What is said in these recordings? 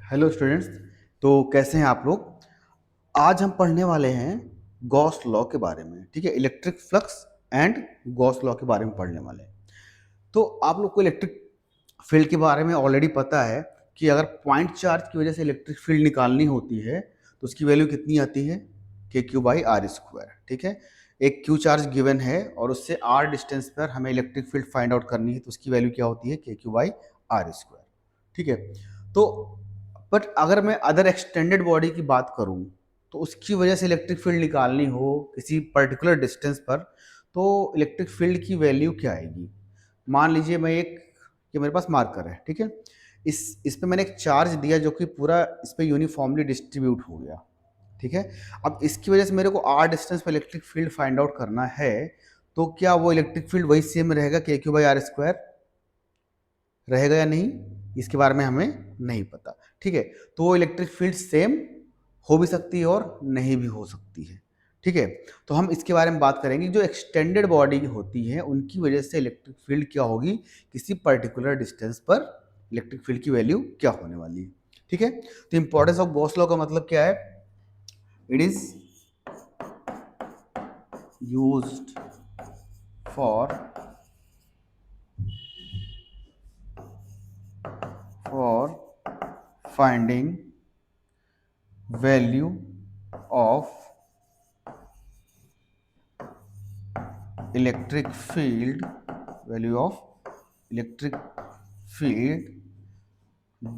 Hello students. तो कैसे हैं आप लोग। आज हम पढ़ने वाले हैं गॉस लॉ के बारे में। ठीक है, electric flux and Gauss law के बारे में पढ़ने वाले हैं। तो आप लोग को इलेक्ट्रिक फील्ड के बारे में ऑलरेडी पता है कि अगर पॉइंट चार्ज की वजह से इलेक्ट्रिक फील्ड निकालनी होती है तो उसकी वैल्यू कितनी आती है, के क्यू बाई आर स्क्वायर। ठीक है, एक क्यू चार्ज गिवन है और उससे आर डिस्टेंस पर हमें इलेक्ट्रिक फील्ड फाइंड आउट करनी है तो उसकी वैल्यू क्या होती है, के क्यू बाई आर स्क्वायर। ठीक है, तो बट अगर मैं अदर एक्सटेंडेड बॉडी की बात करूं तो उसकी वजह से इलेक्ट्रिक फील्ड निकालनी हो किसी पर्टिकुलर डिस्टेंस पर तो इलेक्ट्रिक फील्ड की वैल्यू क्या आएगी। मान लीजिए मैं एक, ये मेरे पास मार्कर है, ठीक है, इस पे मैंने एक चार्ज दिया जो कि पूरा इस पे यूनिफॉर्मली डिस्ट्रीब्यूट हो गया। ठीक है, अब इसकी वजह से मेरे को आर डिस्टेंस पर इलेक्ट्रिक फील्ड फाइंड आउट करना है तो क्या वो इलेक्ट्रिक फील्ड वही सेम रहेगा, के क्यू बाई आर स्क्वायर रहेगा या नहीं, इसके बारे में हमें नहीं पता। ठीक है, तो वो इलेक्ट्रिक फील्ड सेम हो भी सकती है और नहीं भी हो सकती है। ठीक है, तो हम इसके बारे में बात करेंगे। जो एक्सटेंडेड बॉडी होती है उनकी वजह से इलेक्ट्रिक फील्ड क्या होगी, किसी पर्टिकुलर डिस्टेंस पर इलेक्ट्रिक फील्ड की वैल्यू क्या होने वाली है। ठीक है, तो इंपॉर्टेंस ऑफ गॉस लॉ का मतलब क्या है, it is used for finding value of electric field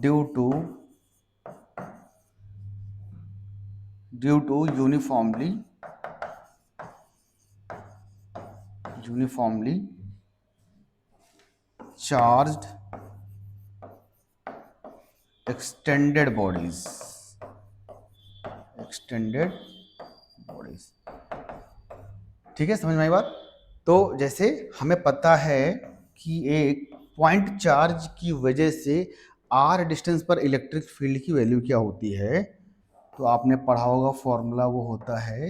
due to uniformly charged extended bodies। ठीक है, समझ में आई बात। तो जैसे हमें पता है कि एक पॉइंट चार्ज की वजह से आर डिस्टेंस पर इलेक्ट्रिक फील्ड की वैल्यू क्या होती है, तो आपने पढ़ा होगा फॉर्मूला, वो होता है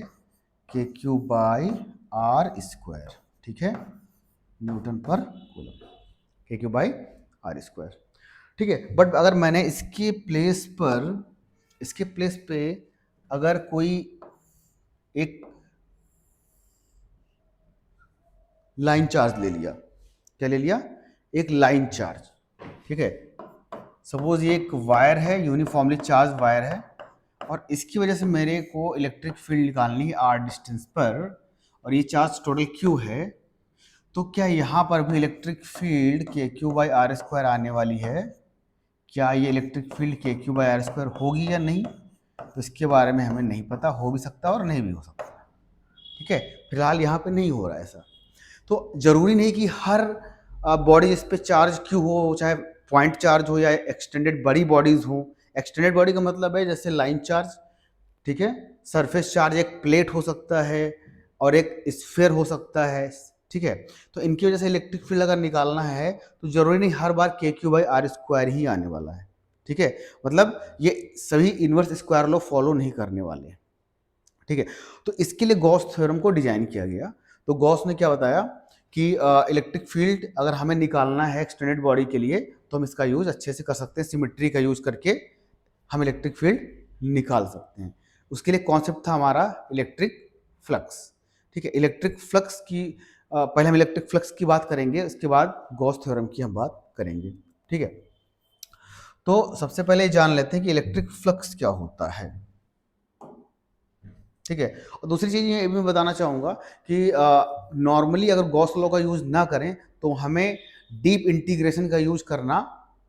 के क्यू बाई आर स्क्वायर। ठीक है, न्यूटन पर कूलम, के क्यू बाई आर स्क्वायर। ठीक है, बट अगर मैंने इसके प्लेस पे अगर कोई एक लाइन चार्ज ले लिया, क्या ले लिया, एक लाइन चार्ज। ठीक है, सपोज ये एक वायर है, यूनिफॉर्मली चार्ज वायर है और इसकी वजह से मेरे को इलेक्ट्रिक फील्ड निकालनी है आर डिस्टेंस पर और ये चार्ज टोटल क्यू है, तो क्या यहाँ पर भी इलेक्ट्रिक फील्ड के क्यू बाई आर स्क्वायर आने वाली है। क्या ये इलेक्ट्रिक फील्ड के क्यू बाई आर स्क्वायर होगी या नहीं, तो इसके बारे में हमें नहीं पता, हो भी सकता है और नहीं भी हो सकता। ठीक है, फिलहाल यहाँ पे नहीं हो रहा है ऐसा। तो जरूरी नहीं कि हर बॉडी जिस पे चार्ज क्यू हो, चाहे पॉइंट चार्ज हो या एक्सटेंडेड बड़ी बॉडीज हो। एक्सटेंडेड बॉडी का मतलब है जैसे लाइन चार्ज, ठीक है, सरफेस चार्ज एक प्लेट हो सकता है और एक स्फीयर हो सकता है। ठीक है, तो इनकी वजह से इलेक्ट्रिक फील्ड अगर निकालना है तो जरूरी नहीं हर बार के क्यू बाई आर स्क्वायर ही आने वाला है। ठीक है, मतलब ये सभी इनवर्स स्क्वायर लॉ फॉलो नहीं करने वाले हैं। ठीक है, तो इसके लिए गॉस थ्योरम को डिजाइन किया गया। तो गॉस ने क्या बताया कि इलेक्ट्रिक फील्ड अगर हमें निकालना है एक्सटेंडेड बॉडी के लिए तो हम इसका यूज अच्छे से कर सकते हैं, सिमेट्री का यूज करके हम इलेक्ट्रिक फील्ड निकाल सकते हैं। उसके लिए कॉन्सेप्ट था हमारा इलेक्ट्रिक फ्लक्स। ठीक है, इलेक्ट्रिक फ्लक्स की पहले हम इलेक्ट्रिक फ्लक्स की बात करेंगे, उसके बाद गॉस थ्योरम की हम बात करेंगे। ठीक है, तो सबसे पहले जान लेते हैं कि इलेक्ट्रिक फ्लक्स क्या होता है। ठीक है, और दूसरी चीज ये भी बताना चाहूंगा कि नॉर्मली अगर गॉस लॉ का यूज ना करें तो हमें डीप इंटीग्रेशन का यूज करना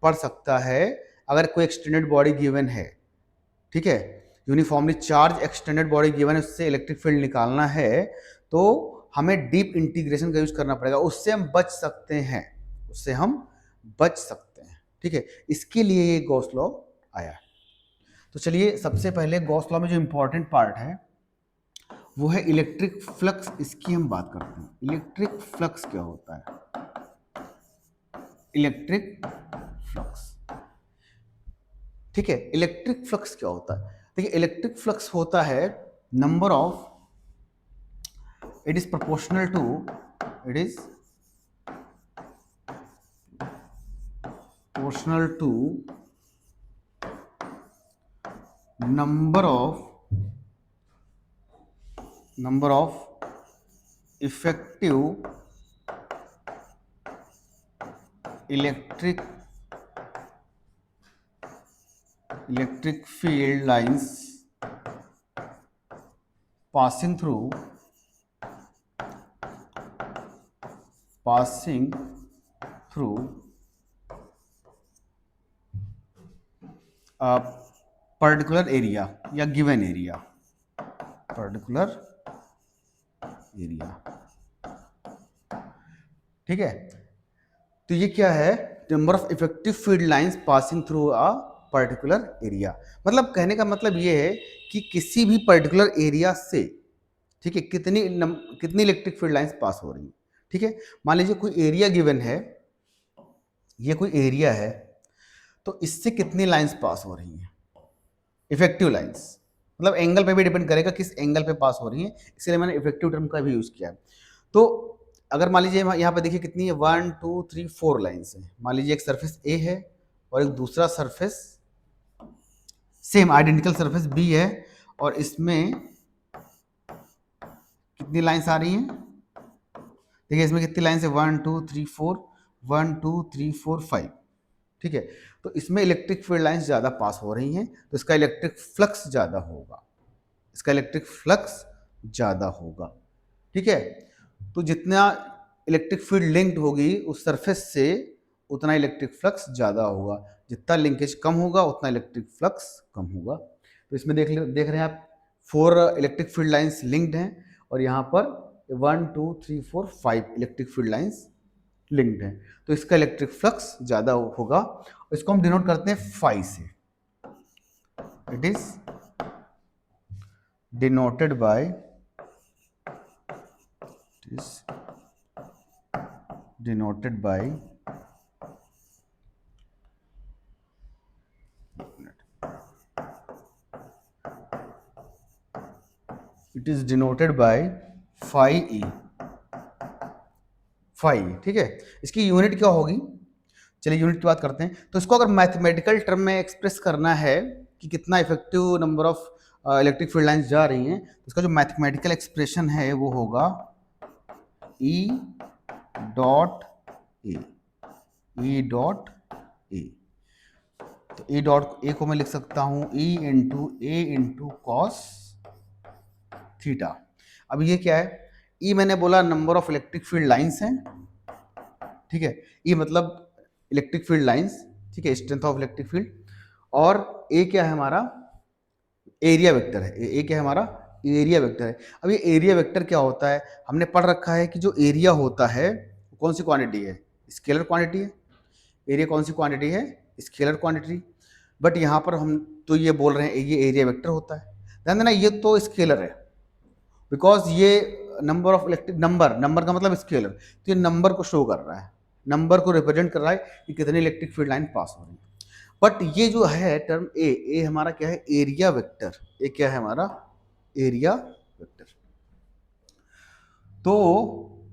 पड़ सकता है अगर कोई एक्सटेंडेड बॉडी गिवन है। ठीक है, uniformly charge extended body given है, उससे इलेक्ट्रिक फील्ड निकालना है तो हमें डीप इंटीग्रेशन का यूज करना पड़ेगा, उससे हम बच सकते हैं, उससे हम बच सकते हैं। ठीक है, इसके लिए ये गॉस लॉ आया है। तो चलिए सबसे पहले गॉस लॉ में जो इंपॉर्टेंट पार्ट है वो है इलेक्ट्रिक फ्लक्स, इसकी हम बात करते हैं। इलेक्ट्रिक फ्लक्स क्या होता है, इलेक्ट्रिक फ्लक्स। ठीक है, इलेक्ट्रिक फ्लक्स क्या होता है, देखिए इलेक्ट्रिक फ्लक्स होता है number of, it is proportional to, it is proportional to number of effective electric field lines passing through a particular area या given area, particular area, ठीक है। तो ये क्या है, number of effective field lines passing through a particular area. मतलब कहने का मतलब ये है कि किसी भी पर्टिकुलर एरिया से, ठीक है, कितनी इलेक्ट्रिक फील्ड लाइंस पास हो रही है। ठीक है, मान लीजिए कोई एरिया गिवन है, ये कोई एरिया है, तो इससे कितनी लाइंस पास हो रही हैं, इफेक्टिव लाइंस। मतलब एंगल पे भी डिपेंड करेगा किस एंगल पे पास हो रही है, इसलिए मैंने इफेक्टिव टर्म का भी यूज किया है। तो अगर मान लीजिए यहाँ पे देखिए कितनी है, 1 2 3 4 लाइंस है। मान लीजिए एक सरफेस ए है और एक दूसरा surface same identical surface B है, और इसमें कितनी लाइंस आ रही हैं, देखिए इसमें कितनी लाइंस है, 1 2 3 4, 1 2 3 4 5। ठीक है, तो इसमें इलेक्ट्रिक फील्ड लाइंस ज़्यादा पास हो रही हैं, तो इसका इलेक्ट्रिक फ्लक्स ज़्यादा होगा, इसका इलेक्ट्रिक फ्लक्स ज़्यादा होगा। ठीक है, तो जितना इलेक्ट्रिक फील्ड लिंक्ड होगी उस सरफेस से, उतना इलेक्ट्रिक फ्लक्स ज़्यादा होगा। जितना लिंकेज कम होगा उतना इलेक्ट्रिक फ्लक्स कम होगा। तो इसमें देख रहे हैं आप, 4 इलेक्ट्रिक फील्ड लाइंस लिंक्ड हैं, और यहाँ पर 1 2 3 4 5 इलेक्ट्रिक फील्ड लाइंस लिंक्ड हैं, तो इसका इलेक्ट्रिक फ्लक्स ज़्यादा होगा। इसको हम डिनोट करते हैं फाई से। It is denoted by phi E. ठीक है, इसकी यूनिट क्या होगी, चलिए यूनिट की बात करते हैं। तो इसको अगर मैथमेटिकल टर्म में एक्सप्रेस करना है कि कितना effective number of electric field lines जा रही हैं, तो इसका जो मैथमेटिकल एक्सप्रेशन है वो होगा E डॉट ए। तो E डॉट ए को मैं लिख सकता हूं E into A into cos theta. अब ये क्या है, E मैंने बोला number of electric field lines हैं, ठीक है, E मतलब इलेक्ट्रिक फील्ड लाइंस, ठीक है, स्ट्रेंथ ऑफ इलेक्ट्रिक फील्ड। और A क्या है हमारा, एरिया वेक्टर है। ए क्या है हमारा, एरिया वेक्टर है। अब ये एरिया वेक्टर क्या होता है, हमने पढ़ रखा है कि जो एरिया होता है कौन सी क्वांटिटी है, स्केलर क्वांटिटी है। एरिया कौन सी क्वांटिटी है, स्केलर क्वांटिटी। बट यहाँ पर हम तो ये बोल रहे हैं ये एरिया वेक्टर होता है, ध्यान देना ये तो स्केलर है, बिकॉज ये नंबर ऑफ इलेक्ट्रिक नंबर का मतलब स्केलर, तो ये नंबर को शो कर रहा है, नंबर को रिप्रेजेंट कर रहा है कि कितनी इलेक्ट्रिक फील्ड लाइन पास हो रही है। बट ये जो है टर्म ए हमारा क्या है, एरिया वेक्टर। ए क्या है हमारा, एरिया वेक्टर। तो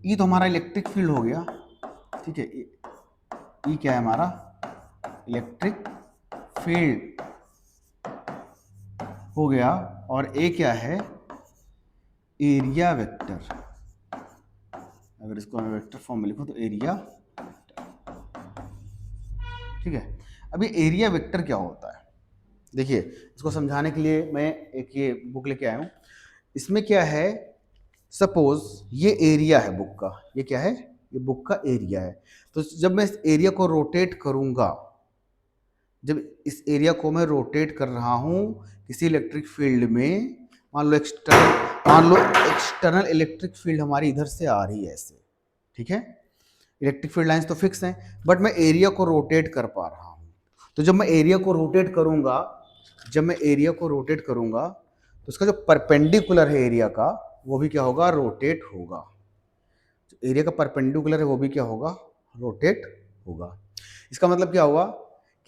ई तो हमारा इलेक्ट्रिक फील्ड हो गया, ठीक है, ई क्या है हमारा, इलेक्ट्रिक फील्ड हो गया, और ए क्या है, एरिया वेक्टर। अगर इसको मैं वेक्टर फॉर्म में लिखूं तो एरिया, ठीक है। अब ये एरिया वेक्टर क्या होता है, देखिए इसको समझाने के लिए मैं एक ये बुक लेके आया हूँ। इसमें क्या है, सपोज ये एरिया है बुक का, ये क्या है, ये बुक का एरिया है। तो जब मैं इस एरिया को रोटेट करूंगा, जब इस एरिया को मैं रोटेट कर रहा हूँ किसी इलेक्ट्रिक फील्ड में, मान लो एक्सटर्नल इलेक्ट्रिक फील्ड हमारी इधर से आ रही है ऐसे, ठीक है, इलेक्ट्रिक फील्ड लाइंस तो फिक्स हैं, बट मैं एरिया को रोटेट कर पा रहा हूँ। तो जब मैं एरिया को रोटेट करूंगा, तो उसका जो परपेंडिकुलर है एरिया का, वो भी क्या होगा, रोटेट होगा। जो एरिया का परपेंडिकुलर है वो भी क्या होगा, रोटेट होगा। इसका मतलब क्या हुआ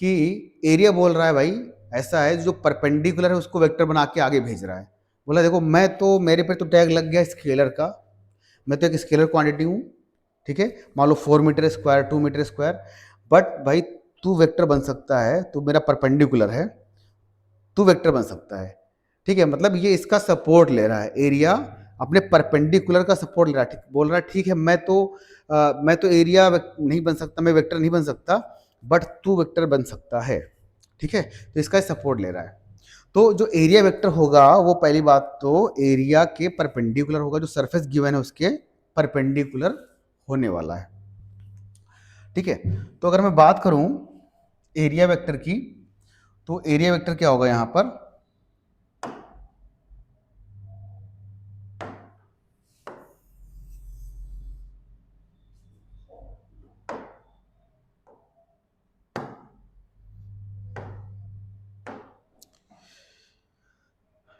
कि एरिया बोल रहा है भाई ऐसा है, जो परपेंडिकुलर है उसको वेक्टर बना के आगे भेज रहा है। बोला देखो मेरे पे तो टैग लग गया स्केलर का, मैं तो एक स्केलर क्वांटिटी हूँ, ठीक है, मान लो 4 metre square 2 metre square, but भाई तू वेक्टर बन सकता है, तो मेरा परपेंडिकुलर है, टू वेक्टर बन सकता है। ठीक है, मतलब ये इसका सपोर्ट ले रहा है, एरिया अपने परपेंडिकुलर का सपोर्ट ले रहा है। ठीक, बोल रहा है ठीक है मैं तो एरिया नहीं बन सकता, मैं वेक्टर नहीं बन सकता, बट टू वेक्टर बन सकता है। ठीक है, तो इसका सपोर्ट ले रहा है। तो जो एरिया वेक्टर होगा वो पहली बात तो एरिया के परपेंडिकुलर होगा, जो सरफेस गिवन है उसके परपेंडिकुलर होने वाला है। ठीक है, तो अगर मैं बात करूं एरिया वेक्टर की, तो एरिया वेक्टर क्या होगा यहां पर,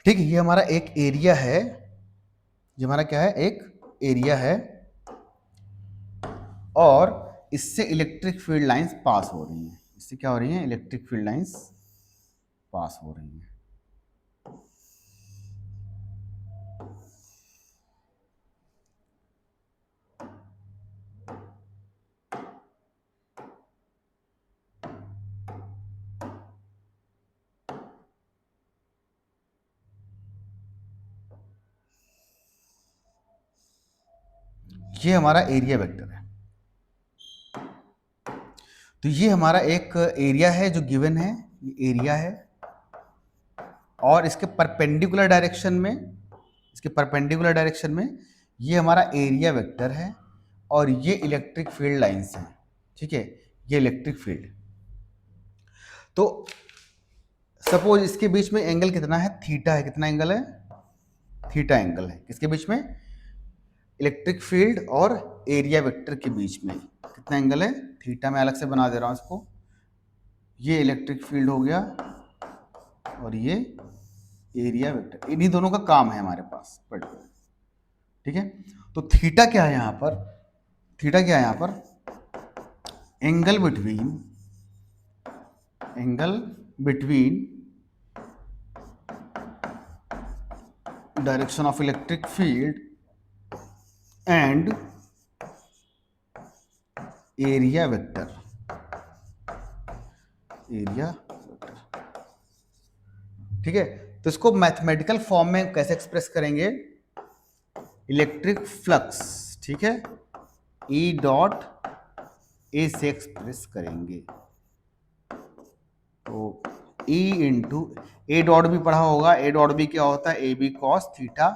ठीक है, ये हमारा एक एरिया है, ये हमारा क्या है, एक एरिया है, और इससे इलेक्ट्रिक फील्ड लाइंस पास हो रही हैं। इससे क्या हो रही हैं, इलेक्ट्रिक फील्ड लाइंस पास हो रही हैं। ये हमारा एरिया वेक्टर है। तो ये हमारा एक एरिया है जो गिवन है, ये एरिया है, और इसके परपेंडिकुलर डायरेक्शन में, इसके परपेंडिकुलर डायरेक्शन में ये हमारा एरिया वेक्टर है, और ये इलेक्ट्रिक फील्ड लाइंस हैं। ठीक है, ये इलेक्ट्रिक फील्ड, तो सपोज इसके बीच में एंगल कितना है, थीटा है। कितना एंगल है, थीटा एंगल है किसके बीच में, इलेक्ट्रिक फील्ड और एरिया वेक्टर के बीच में कितना एंगल है, थीटा। मैं अलग से बना दे रहा हूं इसको, ये इलेक्ट्रिक फील्ड हो गया और ये एरिया वेक्टर, इन्हीं दोनों का काम है हमारे पास पर्टिकुलर। ठीक है, तो थीटा क्या है यहां पर, थीटा क्या है यहां पर, angle between direction of electric field and area vector, area vector. ठीक है, तो इसको मैथमेटिकल फॉर्म में कैसे एक्सप्रेस करेंगे, इलेक्ट्रिक फ्लक्स, ठीक है, E डॉट ए से एक्सप्रेस करेंगे। तो E इंटू ए डॉट भी पढ़ा होगा, ए डॉट बी क्या होता है, ए बी कॉस थीटा,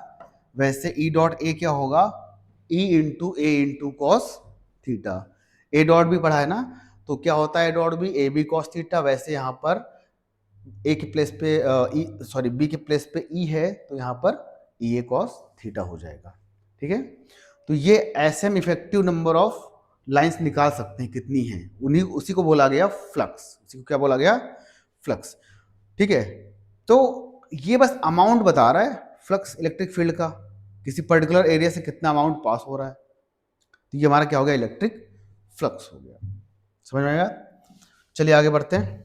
वैसे E डॉट ए क्या होगा, E into A into cos theta. A dot भी पढ़ा है ना, तो क्या होता है A dot B, A B cos theta, वैसे यहाँ पर ए के प्लेस पे बी के प्लेस पे ई है, तो यहाँ पर ई ए कॉस थीटा हो जाएगा। ठीक है, तो ये ऐसे हम इफेक्टिव नंबर ऑफ लाइंस निकाल सकते हैं कितनी हैं, उन्हीं उसी को बोला गया फ्लक्स, उसी को क्या बोला गया, फ्लक्स। ठीक है, तो ये बस अमाउंट बता रहा है फ्लक्स इलेक्ट्रिक फील्ड का, किसी पर्टिकुलर एरिया से कितना अमाउंट पास हो रहा है, तो ये हमारा क्या हो गया, इलेक्ट्रिक फ्लक्स हो गया। समझ में आया, चलिए आगे बढ़ते हैं।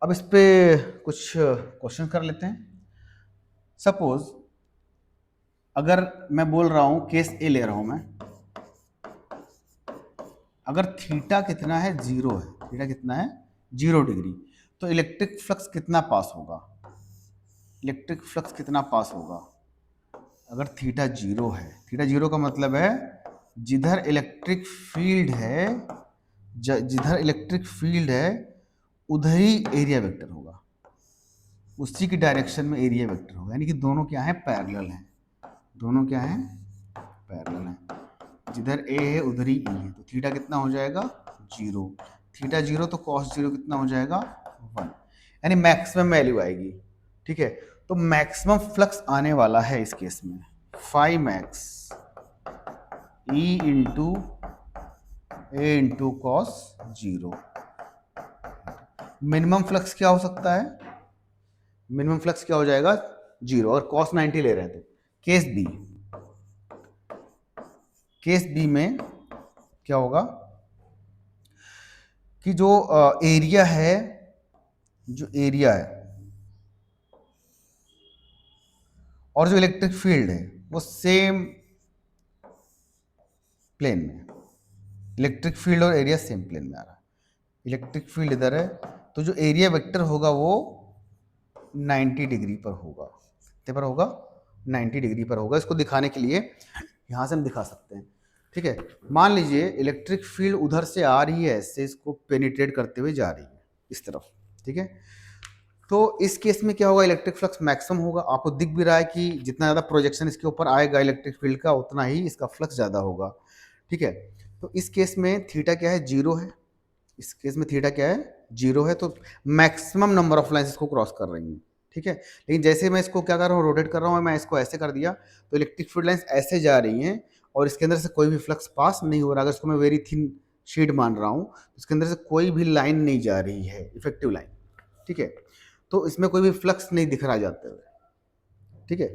अब इस पे कुछ क्वेश्चन कर लेते हैं। सपोज अगर मैं बोल रहा हूं, केस ए ले रहा हूं मैं, अगर थीटा कितना है, जीरो है, थीटा कितना है, 0 डिग्री, तो इलेक्ट्रिक फ्लक्स कितना पास होगा, इलेक्ट्रिक फ्लक्स कितना पास होगा, अगर थीटा 0 है, थीटा 0 का मतलब है जिधर इलेक्ट्रिक फील्ड है, जिधर इलेक्ट्रिक फील्ड है उधर ही एरिया वेक्टर होगा, उसी की डायरेक्शन में एरिया वेक्टर होगा, यानी कि दोनों क्या है, पैरेलल हैं, दोनों क्या है, पैरेलल हैं, जिधर ए है उधर ही ई है, तो थीटा कितना हो जाएगा, 0, थीटा 0 तो कॉस 0 कितना हो जाएगा, 1, यानी मैक्सिमम वैल्यू आएगी। ठीक है, तो मैक्सिमम फ्लक्स आने वाला है इस केस में 5 max E into A into cos 0। Minimum flux क्या हो सकता है, मिनिमम फ्लक्स क्या हो जाएगा, 0, और कॉस 90 ले रहे हैं, तो केस बी में क्या होगा कि जो एरिया है, जो एरिया है और जो इलेक्ट्रिक फील्ड है वो सेम प्लेन में, इलेक्ट्रिक फील्ड और एरिया सेम प्लेन में आ रहा है, इलेक्ट्रिक फील्ड इधर है, तो जो एरिया वेक्टर होगा वो 90 डिग्री पर होगा। कितने पर होगा? 90 डिग्री पर होगा। इसको दिखाने के लिए यहाँ से हम दिखा सकते हैं। ठीक है, मान लीजिए इलेक्ट्रिक फील्ड उधर से आ रही है, ऐसे इसको पेनिट्रेट करते हुए जा रही है इस तरफ। ठीक है, तो इस केस में क्या होगा? इलेक्ट्रिक फ्लक्स मैक्सिमम होगा। आपको दिख भी रहा है कि जितना ज़्यादा प्रोजेक्शन इसके ऊपर आएगा इलेक्ट्रिक फील्ड का, उतना ही इसका फ्लक्स ज़्यादा होगा। ठीक है, तो इस केस में थीटा क्या है? 0 है। इस केस में थीटा क्या है? 0 है। तो मैक्सिमम नंबर ऑफ लाइन्स इसको क्रॉस कर रही हैं। ठीक है, लेकिन जैसे मैं इसको क्या कर रहा हूँ? रोटेट कर रहा हूँ, मैं इसको ऐसे कर दिया तो इलेक्ट्रिक फील्ड लाइन्स ऐसे जा रही हैं और इसके अंदर से कोई भी फ्लक्स पास नहीं हो रहा। अगर इसको मैं वेरी थिन शीट मान रहा हूँ तो इसके अंदर से कोई भी लाइन नहीं जा रही है, इफेक्टिव लाइन। ठीक है, तो इसमें कोई भी फ्लक्स नहीं दिख रहा जाते हुए। ठीक है,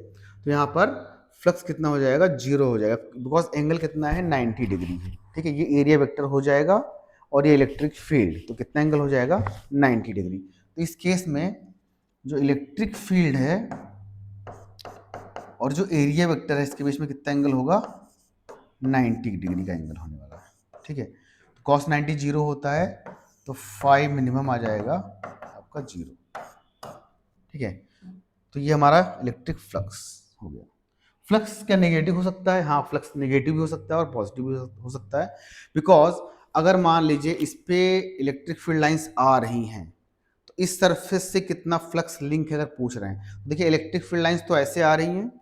तो यहाँ पर फ्लक्स कितना हो जाएगा? 0 हो जाएगा, बिकॉज एंगल कितना है? 90 डिग्री है। ठीक है, ये एरिया वेक्टर हो जाएगा और ये इलेक्ट्रिक फील्ड, तो कितना एंगल हो जाएगा? 90 डिग्री। तो इस केस में जो इलेक्ट्रिक फील्ड है और जो एरिया वेक्टर है इसके बीच में कितना एंगल होगा? 90 डिग्री का एंगल होने वाला है। ठीक है, तो cos 90 0 होता है, तो फाई मिनिमम आ जाएगा आपका 0। ठीक है, तो ये हमारा इलेक्ट्रिक फ्लक्स हो गया। फ्लक्स क्या नेगेटिव हो सकता है? हाँ, फ्लक्स नेगेटिव भी हो सकता है और पॉजिटिव भी हो सकता है। बिकॉज अगर मान लीजिए इस पे इलेक्ट्रिक फील्ड लाइंस आ रही हैं तो इस सरफेस से कितना फ्लक्स लिंक है अगर पूछ रहे हैं, तो देखिए इलेक्ट्रिक फील्ड लाइंस तो ऐसे आ रही हैं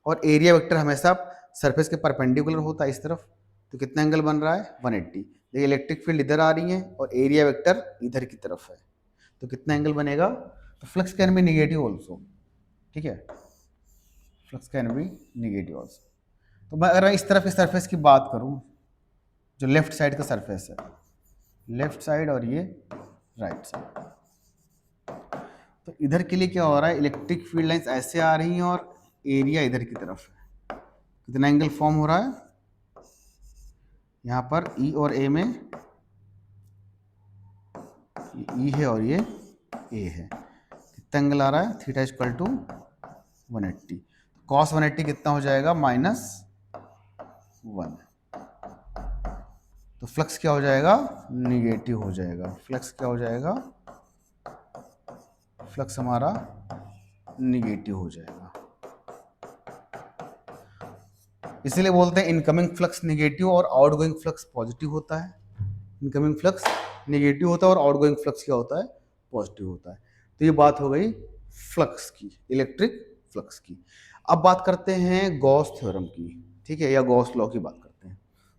और एरिया वेक्टर हमेशा सरफेस के परपेंडिकुलर होता है इस तरफ, तो कितना एंगल बन रहा है? 180। देखिए इलेक्ट्रिक फील्ड इधर आ रही है और एरिया वेक्टर इधर की तरफ है, तो कितना एंगल बनेगा? तो flux can be negative also. ठीक है, flux can be negative also. तो मैं अगर इस तरफ इस सरफेस की बात करूं, जो लेफ्ट साइड का सरफेस है, लेफ्ट साइड और ये राइट साइड, तो इधर के लिए क्या हो रहा है? इलेक्ट्रिक फील्ड लाइंस ऐसे आ रही हैं और एरिया इधर की तरफ है। कितना एंगल फॉर्म हो रहा है? यहाँ पर ई और ए में, ई है और ये ए है, कितना एंगल आ रहा है? Theta equal to 180। कॉस 180 कितना हो जाएगा? -1। तो फ्लक्स क्या हो जाएगा? निगेटिव हो जाएगा। फ्लक्स क्या हो जाएगा? फ्लक्स हमारा निगेटिव हो जाएगा। इसीलिए बोलते हैं इनकमिंग फ्लक्स निगेटिव और आउटगोइंग फ्लक्स पॉजिटिव होता है। इनकमिंग फ्लक्स निगेटिव होता है और आउटगोइंग फ्लक्स क्या होता है? पॉजिटिव होता है। तो ये बात हो गई फ्लक्स की, इलेक्ट्रिक फ्लक्स की। अब बात करते हैं गॉस थ्योरम की। ठीक है, या गॉस लॉ की बात करते हैं।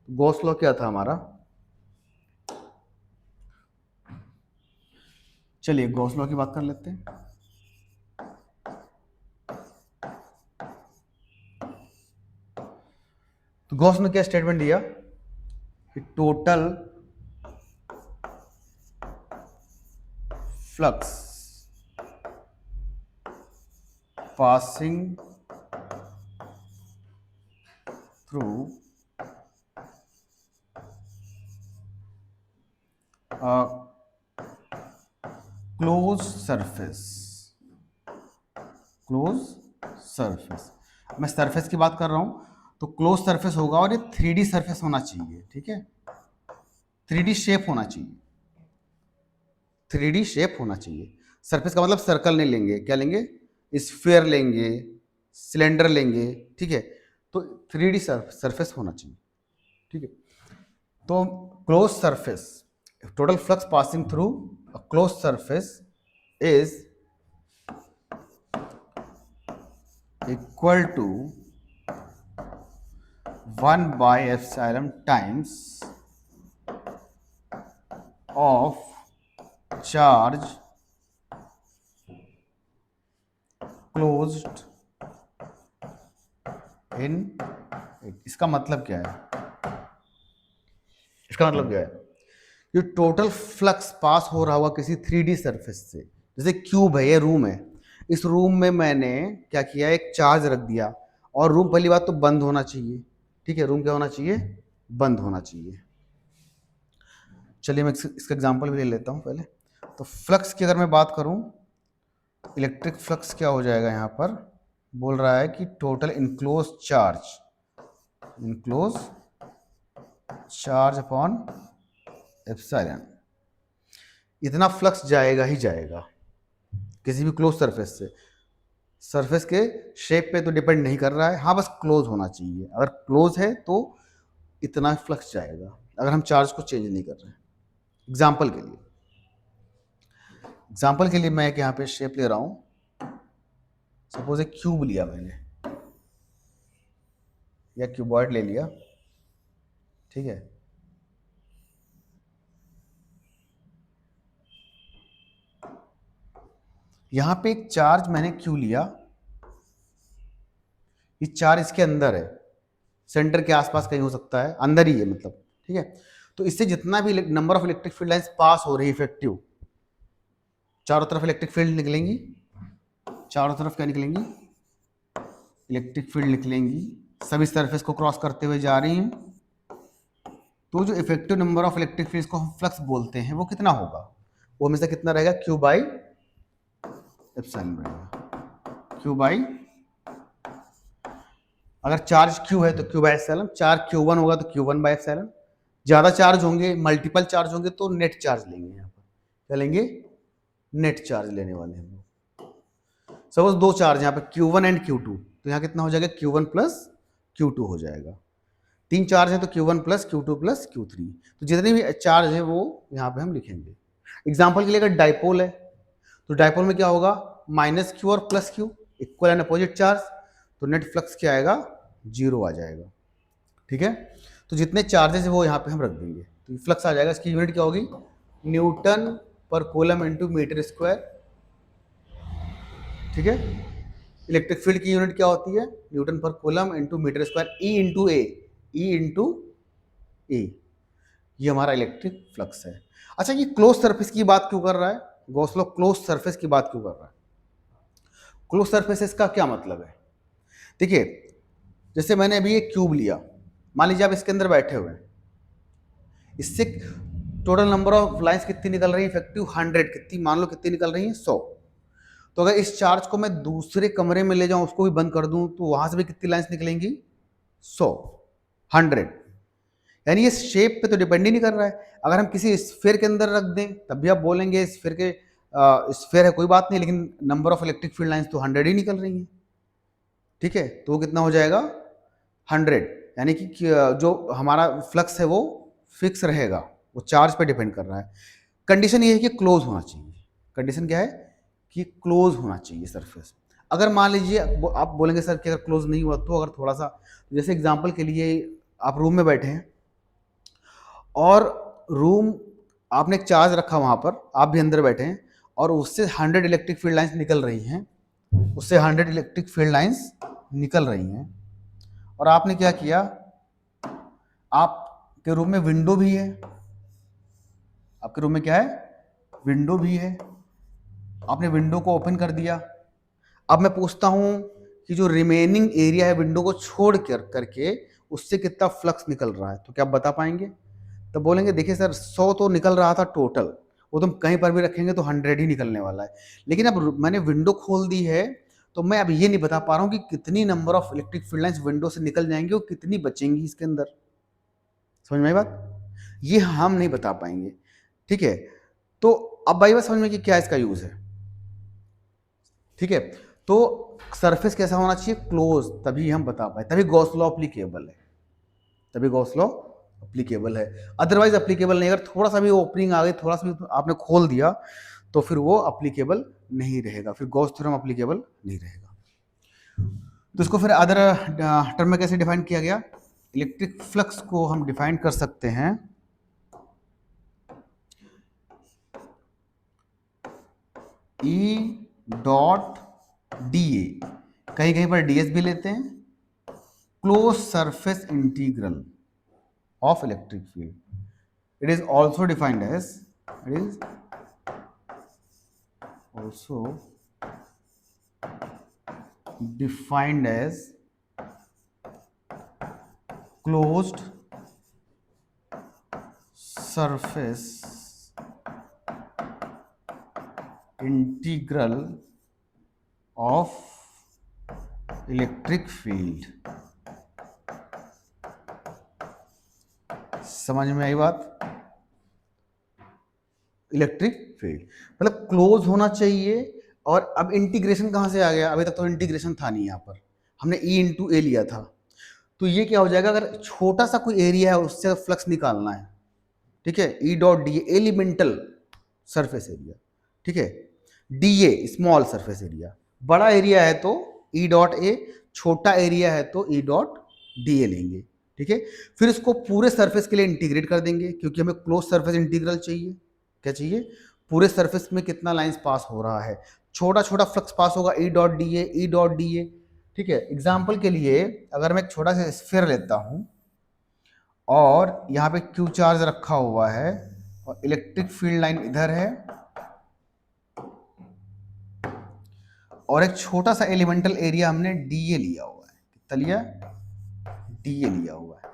गॉस लॉ क्या था हमारा? चलिए गॉस लॉ की बात कर लेते हैं। तो गॉस ने क्या स्टेटमेंट दिया कि total flux passing through close surface, close surface, मैं सरफेस की बात कर रहा हूं, तो क्लोज सरफेस होगा और ये 3D सरफेस होना चाहिए। ठीक है, 3D शेप होना चाहिए, 3D शेप होना चाहिए। सरफेस का मतलब सर्कल नहीं लेंगे, क्या लेंगे? स्फीयर लेंगे, सिलेंडर लेंगे। ठीक है, तो 3D सरफेस होना चाहिए। ठीक है, तो close surface, total flux passing through a close surface is equal to 1/ε times of charge closed in it. इसका मतलब क्या है? इसका मतलब क्या है? ये टोटल फ्लक्स पास हो रहा हुआ किसी 3D सरफेस से, जैसे क्यूब है, ये रूम है, इस रूम में मैंने क्या किया? एक चार्ज रख दिया और रूम पहली बात तो बंद होना चाहिए। ठीक है, रूम क्या होना चाहिए? बंद होना चाहिए। चलिए मैं इसका एग्जांपल भी ले लेता हूँ पहले। तो फ्लक्स की अगर मैं बात करूँ, इलेक्ट्रिक फ्लक्स क्या हो जाएगा? यहाँ पर बोल रहा है कि total enclose charge upon epsilon इतना फ्लक्स जाएगा ही जाएगा किसी भी क्लोज सरफेस से। सरफेस के शेप पे तो डिपेंड नहीं कर रहा है, हाँ बस क्लोज होना चाहिए। अगर क्लोज है तो इतना फ्लक्स जाएगा अगर हम चार्ज को चेंज नहीं कर रहे हैं। एग्जाम्पल के लिए मैं एक यहाँ पे शेप ले रहा हूँ। सपोज एक क्यूब लिया मैंने या क्यूबॉइड ले लिया, ठीक है। यहाँ पे एक चार्ज मैंने क्यू लिया, ये चार्ज इसके अंदर है, सेंटर के आसपास कहीं हो सकता है, अंदर ही है मतलब, ठीक है। तो इससे जितना भी number of electric field lines pass हो रही इफेक्टिव, चारों तरफ इलेक्ट्रिक फील्ड निकलेंगी, चारों तरफ क्या निकलेंगी, इलेक्ट्रिक फील्ड निकलेंगी, सभी सरफेस को क्रॉस करते हुए जा रही हैं। तो जो effective number of electric fields को हम फ्लक्स बोलते हैं वो कितना होगा, वो हमेशा कितना रहेगा, क्यू बाई एप्सिलॉन रहेगा, क्यू बाई, अगर चार्ज क्यू है तो Q by epsilon, charge Q one होगा तो क्यू वन बाई एप्सिलॉन। ज्यादा चार्ज होंगे, मल्टीपल चार्ज होंगे तो नेट चार्ज लेंगे, यहाँ पर क्या लेंगे, नेट चार्ज लेने वाले हैं हम लोग। सपोज दो चार्ज यहाँ पे Q1 एंड Q2, तो यहाँ कितना हो जाएगा, Q1 प्लस Q2 हो जाएगा। तीन चार्ज है तो Q1 plus Q2 plus Q3, तो जितने भी चार्ज है वो यहाँ पे हम लिखेंगे। एग्जाम्पल के लिए अगर डाइपोल है तो डाइपोल में क्या होगा, माइनस क्यू और plus Q, equal and opposite charge, तो नेट फ्लक्स क्या आएगा, जीरो आ जाएगा, ठीक है। तो जितने चार्जेस है वो यहाँ पे हम रख देंगे, तो फ्लक्स आ जाएगा। इसकी यूनिट क्या होगी, न्यूटन पर कूलम इंटू मीटर स्क्वायर, ठीक है। इलेक्ट्रिक फील्ड की यूनिट क्या होती है, न्यूटन पर coulomb into meter square, E into A, E into A, ये हमारा इलेक्ट्रिक फ्लक्स है। अच्छा, ये क्लोज सरफेस की बात क्यों कर रहा है, गॉस लॉ क्लोज सरफेस की बात क्यों कर रहा है, क्लोज सरफेसेस का क्या मतलब है। देखिए, जैसे मैंने अभी एक क्यूब लिया, मान लीजिए आप इसके अंदर बैठे हुए हैं, इससे टोटल नंबर ऑफ लाइंस कितनी निकल रही है, इफेक्टिव 100, कितनी मान लो कितनी निकल रही है, 100। तो अगर इस चार्ज को मैं दूसरे कमरे में ले जाऊं, उसको भी बंद कर दूं, तो वहां से भी कितनी लाइंस निकलेंगी, 100, 100। यानी ये शेप पे तो डिपेंड ही नहीं कर रहा है। अगर हम किसी स्फीयर के अंदर रख दें तब भी आप बोलेंगे स्फीयर के स्फीयर है कोई बात नहीं, लेकिन number of electric field lines तो 100 ही निकल रही हैं, ठीक है। तो वो कितना हो जाएगा, 100। यानी कि जो हमारा फ्लक्स है वो फिक्स रहेगा, वो चार्ज पे डिपेंड कर रहा है। कंडीशन ये है कि क्लोज होना चाहिए, कंडीशन क्या है कि क्लोज होना चाहिए सरफेस। अगर मान लीजिए आप बोलेंगे सर कि अगर क्लोज नहीं हुआ तो, अगर थोड़ा सा, जैसे एग्जांपल के लिए आप रूम में बैठे हैं और रूम, आपने एक चार्ज रखा वहाँ पर, आप भी अंदर बैठे हैं और उससे 100 इलेक्ट्रिक फील्ड लाइंस निकल रही हैं, उससे 100 इलेक्ट्रिक फील्ड लाइंस निकल रही हैं, और आपने क्या किया, आपके रूम में विंडो भी है, आपके रूम में क्या है, विंडो भी है, आपने विंडो को ओपन कर दिया। अब मैं पूछता हूं कि जो रिमेनिंग एरिया है विंडो को छोड़ करके उससे कितना फ्लक्स निकल रहा है, तो क्या आप बता पाएंगे। तो बोलेंगे देखिए सर 100 तो निकल रहा था टोटल, वो तुम कहीं पर भी रखेंगे तो 100 ही निकलने वाला है, लेकिन अब मैंने विंडो खोल दी है तो मैं अब ये नहीं बता पा रहा हूँ कि कितनी number of electric field lines window से निकल जाएंगी और कितनी बचेंगी इसके अंदर। समझ में आई बात, ये हम नहीं बता पाएंगे, ठीक है। तो अब भाई बात समझ में कि क्या इसका यूज है, ठीक है। तो सरफेस कैसा होना चाहिए, क्लोज, तभी हम बता पाए, तभी गॉस लॉ अप्लीकेबल है, तभी गॉस लॉ अप्लीकेबल है। अदरवाइज अप्लीकेबल नहीं, अगर थोड़ा सा भी ओपनिंग आ गई, थोड़ा सा भी आपने खोल दिया तो फिर वो अप्लीकेबल नहीं रहेगा, फिर गॉस थ्योरम अप्लीकेबल नहीं रहेगा। तो इसको फिर अदर टर्म में कैसे डिफाइन किया गया, इलेक्ट्रिक फ्लक्स को हम डिफाइन कर सकते हैं ई डॉट डी ए, कहीं कहीं पर ds भी लेते हैं, close surface integral of electric field. It is also defined as, it is also defined as closed surface integral of electric field. समझ में आई बात, इलेक्ट्रिक फील्ड, मतलब क्लोज होना चाहिए। और अब इंटीग्रेशन कहाँ से आ गया, अभी तक तो इंटीग्रेशन था नहीं, यहाँ पर हमने ई इंटू ए लिया था। तो ये क्या हो जाएगा, अगर छोटा सा कोई एरिया है उससे फ्लक्स निकालना है, ठीक है, ई dot D elemental surface area, ठीक है, D A small surface area, बड़ा एरिया है तो ई डॉट ए, छोटा एरिया है तो ई डॉट डी ए लेंगे, ठीक है। फिर इसको पूरे सरफेस के लिए इंटीग्रेट कर देंगे, क्योंकि हमें क्लोज सरफेस इंटीग्रल चाहिए। क्या चाहिए, पूरे सरफेस में कितना लाइंस पास हो रहा है, छोटा छोटा फ्लक्स पास होगा ई डॉट डी ए, ई डॉट डी ए, ठीक है। एग्जाम्पल के लिए अगर मैं एक छोटा सा स्फीयर लेता हूं और यहाँ पे क्यू चार्ज रखा हुआ है और इलेक्ट्रिक फील्ड लाइन इधर है और एक छोटा सा एलिमेंटल एरिया हमने डीए लिया हुआ है, कितना लिया, डीए लिया हुआ है,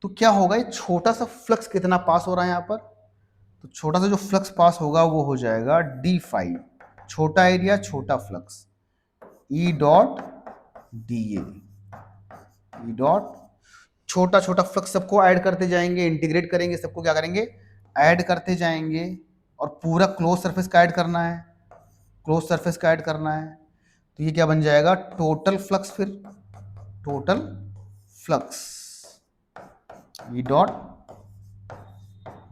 तो क्या होगा, ये छोटा सा फ्लक्स कितना पास हो रहा है यहाँ पर, तो छोटा सा जो फ्लक्स पास होगा वो हो जाएगा डी फाई, छोटा एरिया छोटा flux, E dot D E dot, छोटा छोटा फ्लक्स सबको ऐड करते जाएंगे, इंटीग्रेट करेंगे, सबको क्या करेंगे, ऐड करते जाएंगे और पूरा क्लोज सरफेस का ऐड करना है, क्लोज सरफेस का ऐड करना है। तो ये क्या बन जाएगा, टोटल फ्लक्स, फिर total flux E dot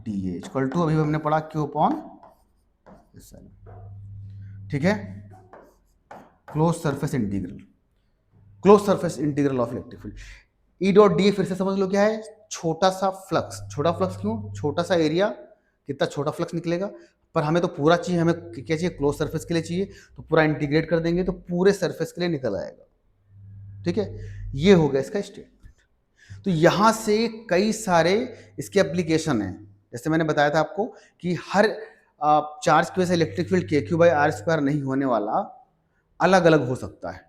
D A equal to, अभी हमने पढ़ा क्यू अपॉन, ठीक है, close surface integral, close surface integral of electric field. E dot D A फिर से समझ लो क्या है, छोटा सा फ्लक्स, छोटा फ्लक्स क्यों, छोटा सा एरिया, कितना छोटा फ्लक्स निकलेगा, पर हमें तो पूरा चाहिए, हमें क्या चाहिए, क्लोज सरफेस के लिए चाहिए, तो पूरा इंटीग्रेट कर देंगे तो पूरे सरफेस के लिए निकल आएगा, ठीक है। ये हो गया इसका स्टेटमेंट। तो यहां से कई सारे इसके एप्लीकेशन हैं, जैसे मैंने बताया था आपको कि हर चार्ज की वजह से इलेक्ट्रिक फील्ड के क्यू बाई आर स्क्वायर नहीं होने वाला, अलग अलग हो सकता है।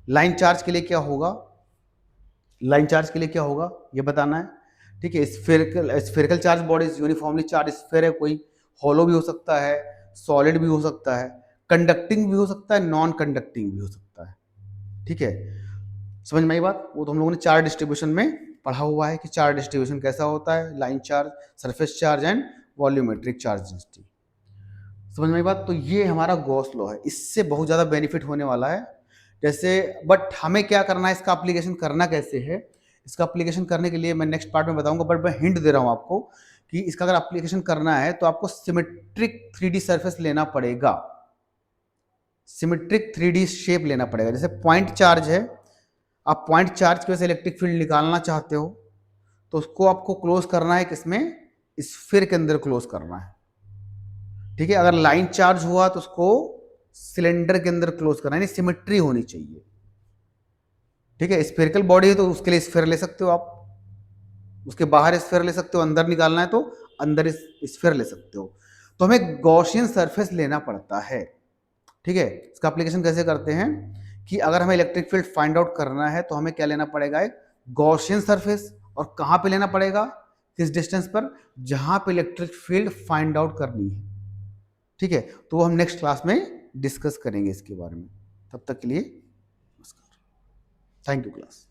लाइन चार्ज के लिए क्या होगा, लाइन चार्ज के लिए क्या होगा ये बताना है, ठीक है। Spherical charge bodies uniformly charge sphere है, कोई हॉलो भी हो सकता है, सॉलिड भी हो सकता है, कंडक्टिंग भी हो सकता है, नॉन कंडक्टिंग भी हो सकता है, ठीक है। समझ में आई बात, वो तो हम लोगों ने चार्ज डिस्ट्रीब्यूशन में पढ़ा हुआ है कि चार्ज डिस्ट्रीब्यूशन कैसा होता है, line charge, surface charge and volumetric charge density. समझ में आई बात। तो ये हमारा गॉस लॉ है, इससे बहुत ज़्यादा बेनिफिट होने वाला है। जैसे बट हमें क्या करना है, इसका एप्लीकेशन करना कैसे है, इसका एप्लीकेशन करने के लिए मैं नेक्स्ट पार्ट में बताऊंगा, बट मैं हिंट दे रहा हूं आपको कि इसका अगर एप्लीकेशन करना है तो आपको सिमेट्रिक 3D सरफेस लेना पड़ेगा, सिमेट्रिक 3D शेप लेना पड़ेगा। जैसे पॉइंट चार्ज है, आप पॉइंट चार्ज की वजह से इलेक्ट्रिक फील्ड निकालना चाहते हो तो उसको आपको क्लोज करना है, किसमें, स्फीयर के अंदर क्लोज करना है, ठीक है। अगर लाइन चार्ज हुआ तो उसको सिलेंडर के अंदर क्लोज करना है, यानी सिमेट्री होनी चाहिए, ठीक है। स्फेरिकल बॉडी है तो उसके लिए स्फीयर ले सकते हो आप, उसके बाहर स्फीयर ले सकते हो, अंदर निकालना है तो अंदर स्फीयर ले सकते हो। तो हमें गॉसियन सरफेस लेना पड़ता है, ठीक है। इसका एप्लीकेशन कैसे करते हैं कि अगर हमें इलेक्ट्रिक फील्ड फाइंड आउट करना है तो हमें क्या लेना पड़ेगा, एक गॉसियन सरफेस, और कहां पे लेना पड़ेगा, किस डिस्टेंस पर, जहां पे इलेक्ट्रिक फील्ड फाइंड आउट करनी है, ठीक है। तो वो हम नेक्स्ट क्लास में डिस्कस करेंगे इसके बारे में। तब तक के लिए नमस्कार, थैंक यू क्लास।